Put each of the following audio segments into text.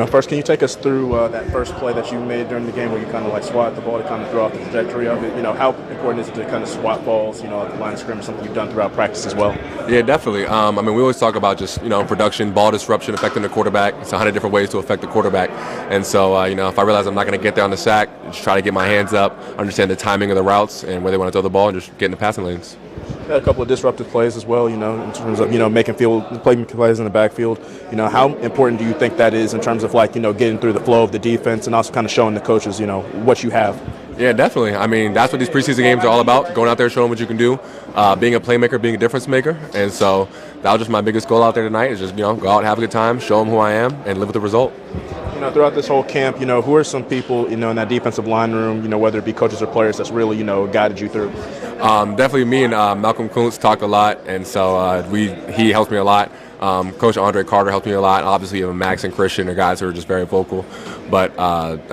First, can you take us through that first play that you made during the game where you kind of like swat the ball to kind of throw off the trajectory of it? How important is it to kind of swat balls, at the line of scrimmage, something you've done throughout practice as well? Yeah, definitely. We always talk about just, production, ball disruption, affecting the quarterback. It's 100 different ways to affect the quarterback. And so, if I realize I'm not going to get there on the sack, just try to get my hands up, understand the timing of the routes and where they want to throw the ball, and just get in the passing lanes. Had a couple of disruptive plays as well, in terms of, making plays in the backfield. How important do you think that is in terms of getting through the flow of the defense and also kind of showing the coaches, what you have? Yeah, definitely. That's what these preseason games are all about, going out there, showing what you can do, being a playmaker, being a difference maker. And so that was just my biggest goal out there tonight is just, go out and have a good time, show them who I am, and live with the result. Throughout this whole camp, who are some people, in that defensive line room, whether it be coaches or players that's really, guided you through? Definitely me and Malcolm Kuntz talk a lot, and so he helps me a lot. Coach Andre Carter helped me a lot. Obviously, Max and Christian are guys who are just very vocal. But,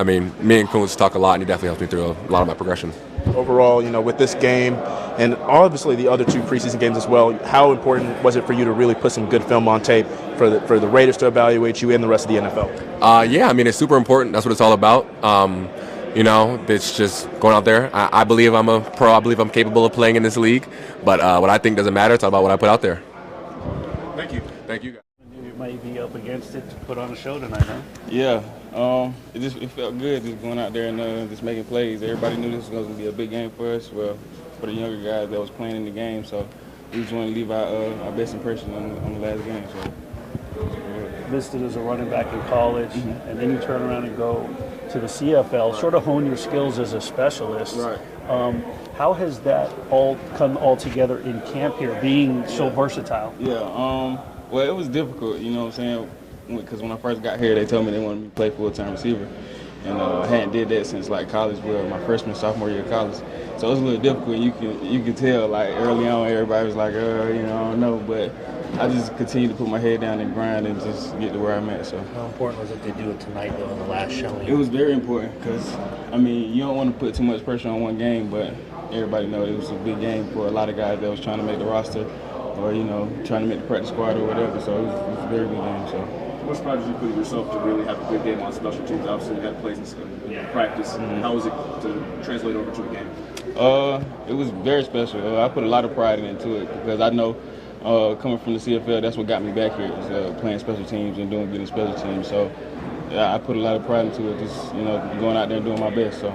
me and Kuntz talk a lot, and he definitely helps me through a lot of my progression. Overall, with this game and obviously the other two preseason games as well, how important was it for you to really put some good film on tape for the Raiders to evaluate you and the rest of the NFL? It's super important. That's what it's all about. It's just going out there. I believe I'm a pro. I believe I'm capable of playing in this league. But what I think doesn't matter. It's all about what I put out there. Thank you. Thank you. You might be up against it to put on a show tonight, huh? Yeah, it felt good just going out there and just making plays. Everybody knew this was going to be a big game for us. Well, for the younger guys that was playing in the game, so we just want to leave our best impression on the last game. So Listed as a running back in college, and then you turn around and go to the CFL, right. Sort of hone your skills as a specialist. Right. How has that all come all together in camp here, being so versatile? Yeah. Well, it was difficult, what I'm saying, because when I first got here, they told me they wanted me to play full-time receiver, and I hadn't did that since college, my freshman, sophomore year of college. So it was a little difficult. You can tell early on, everybody was like, I don't know, but I just continued to put my head down and grind and just get to where I'm at. So how important was it to do it tonight, though, in the last showing? It was very important because, you don't want to put too much pressure on one game, but everybody knows it was a big game for a lot of guys that was trying to make the roster or, trying to make the practice squad or whatever. So it was a very good game. So. What spot did you put yourself to really have a good game on special teams? Obviously, you had plays in practice. Mm-hmm. How was it to translate over to the game? It was very special. I put a lot of pride into it because I know coming from the CFL, that's what got me back here, is playing special teams and doing good in special teams. So I put a lot of pride into it, just going out there and doing my best. So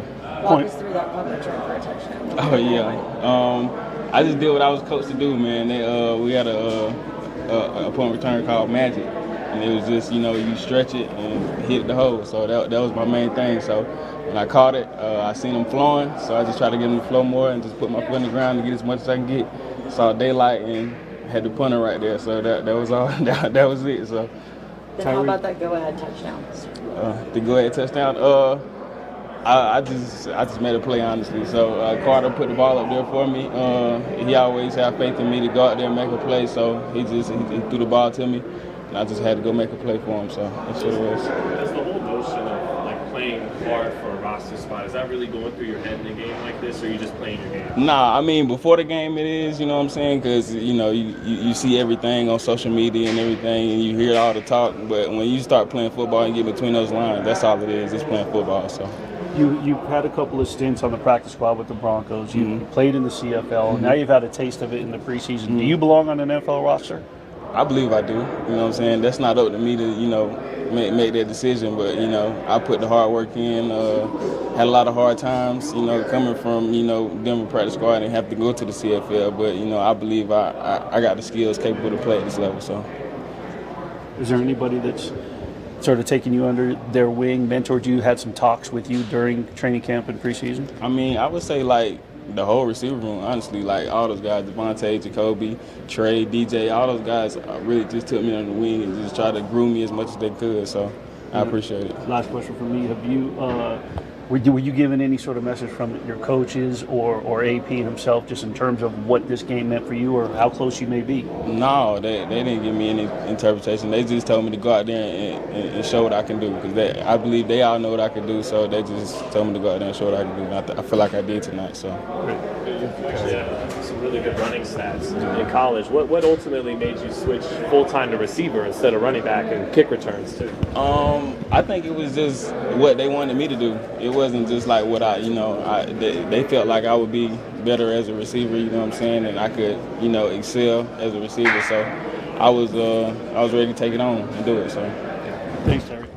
walk us through that punt return for a touchdown. Oh yeah. I just did what I was coached to do, man. We had a punt return called Magic. And it was just, you stretch it and hit the hole. So that was my main thing. So when I caught it, I seen them flowing. So I just tried to get them to flow more and just put my foot in the ground and get as much as I can get. Saw daylight and had the punter right there. So that was all. That was it. So. Then how about that go-ahead touchdown? The go-ahead touchdown? I just made a play, honestly. So Carter put the ball up there for me. He always had faith in me to go out there and make a play. So he threw the ball to me. And I just had to go make a play for him, so that's what it was. Is the whole notion of playing hard for a roster spot, is that really going through your head in a game like this, or are you just playing your game? Nah, before the game it is, you know what I'm saying? Because, you see everything on social media and everything, and you hear all the talk. But when you start playing football and get between those lines, that's all it is, it's playing football, so. You had a couple of stints on the practice squad with the Broncos. You played in the CFL. Now you've had a taste of it in the preseason. Do you belong on an NFL roster? I believe I do. You know what I'm saying? That's not up to me to, make that decision. But, I put the hard work in, had a lot of hard times, coming from, Denver practice squad and have to go to the CFL. But, I believe I got the skills capable to play at this level. So, is there anybody that's sort of taking you under their wing, mentored you, had some talks with you during training camp and preseason? I would say, the whole receiver room, honestly, all those guys, Devontae, Jacoby, Trey, DJ, all those guys really just took me under the wing and just tried to groom me as much as they could, so I appreciate it. Last question from me. Have you, were you given any sort of message from your coaches or AP himself just in terms of what this game meant for you or how close you may be? No, they didn't give me any interpretation. They just told me to go out there and show what I can do because I believe they all know what I can do, so they just told me to go out there and show what I can do. And I feel like I did tonight. So. Actually, some really good running stats in college. What ultimately made you switch full-time to receiver instead of running back and kick returns too? I I think it was just what they wanted me to do. It wasn't just like what they felt like I would be better as a receiver, you know what I'm saying, and I could, excel as a receiver. So I was ready to take it on and do it. So. Thanks, Terry.